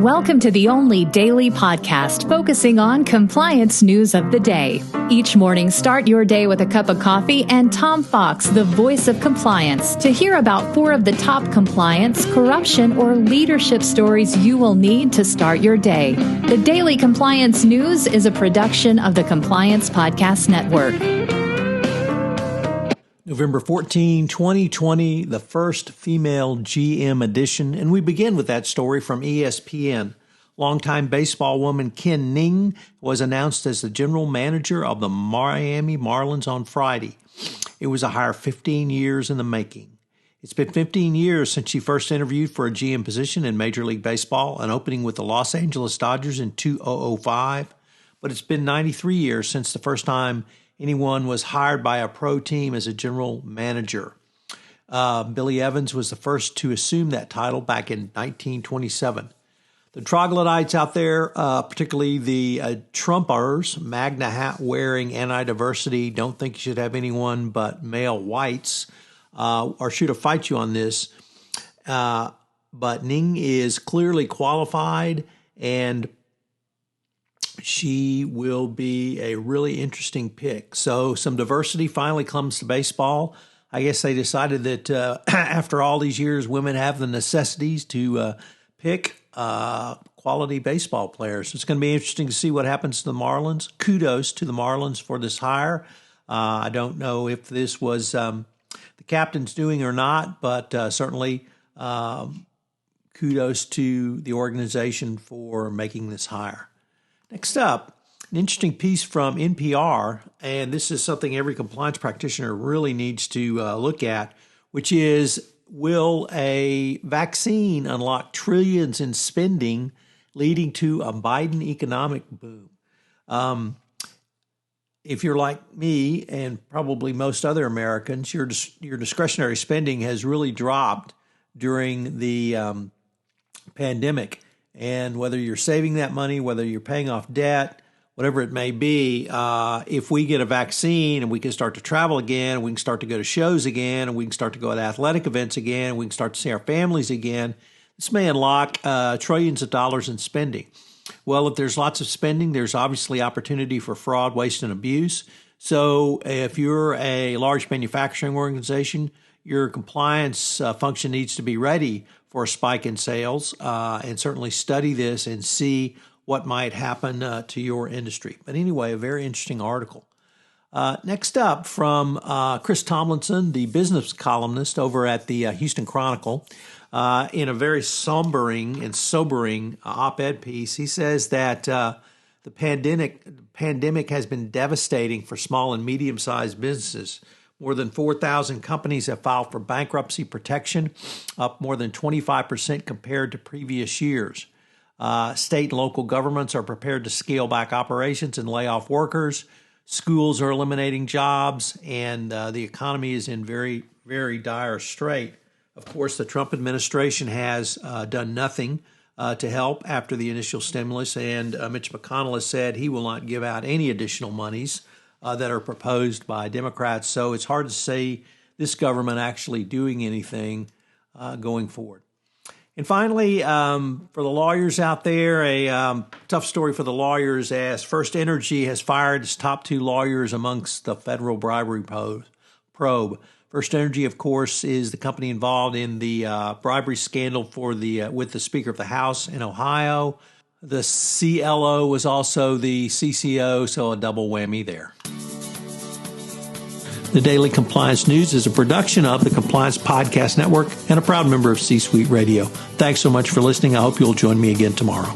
Welcome to the only daily podcast focusing on compliance news of the day. Each morning, start your day with a cup of coffee and Tom Fox, the voice of compliance, to hear about 4 of the top compliance, corruption, or leadership stories you will need to start your day. The Daily Compliance News is a production of the Compliance Podcast Network. November 14, 2020, the first female GM edition, and we begin with that story from ESPN. Longtime baseball woman Ken Ning was announced as the general manager of the Miami Marlins on Friday. It was a hire 15 years in the making. It's been 15 years since she first interviewed for a GM position in Major League Baseball, an opening with the Los Angeles Dodgers in 2005, but it's been 93 years since the first time anyone was hired by a pro team as a general manager. Billy Evans was the first to assume that title back in 1927. The troglodytes out there, particularly the Trumpers, MAGA hat-wearing, anti-diversity, don't think you should have anyone but male whites, are sure to fight you on this. But Ning is clearly qualified, and she will be a really interesting pick. So some diversity finally comes to baseball. I guess they decided that after all these years, women have the necessities to pick quality baseball players. It's going to be interesting to see what happens to the Marlins. Kudos to the Marlins for this hire. I don't know if this was the captain's doing or not, but certainly kudos to the organization for making this hire. Next up, an interesting piece from NPR, and this is something every compliance practitioner really needs to look at, which is, will a vaccine unlock trillions in spending, leading to a Biden economic boom? If you're like me and probably most other Americans, your discretionary spending has really dropped during the pandemic. And whether you're saving that money, whether you're paying off debt, whatever it may be, if we get a vaccine and we can start to travel again, and we can start to go to shows again, and we can start to go to athletic events again, and we can start to see our families again, this may unlock trillions of dollars in spending. Well, if there's lots of spending, there's obviously opportunity for fraud, waste, and abuse. So if you're a large manufacturing organization, your compliance function needs to be ready for a spike in sales, and certainly study this and see what might happen to your industry. But anyway, a very interesting article. Next up, from Chris Tomlinson, the business columnist over at the Houston Chronicle, in a very sobering op-ed piece, he says that the pandemic has been devastating for small and medium-sized businesses. More than 4,000 companies have filed for bankruptcy protection, up more than 25% compared to previous years. State and local governments are prepared to scale back operations and lay off workers. Schools are eliminating jobs, and the economy is in very, very dire strait. Of course, the Trump administration has done nothing to help after the initial stimulus, and Mitch McConnell has said he will not give out any additional monies that are proposed by Democrats. So it's hard to say this government actually doing anything going forward. And finally, for the lawyers out there, a tough story for the lawyers, as First Energy has fired its top 2 lawyers amongst the federal bribery probe. First Energy, of course, is the company involved in the bribery scandal with the Speaker of the House in Ohio. The CLO was also the CCO, so a double whammy there. The Daily Compliance News is a production of the Compliance Podcast Network and a proud member of C-Suite Radio. Thanks so much for listening. I hope you'll join me again tomorrow.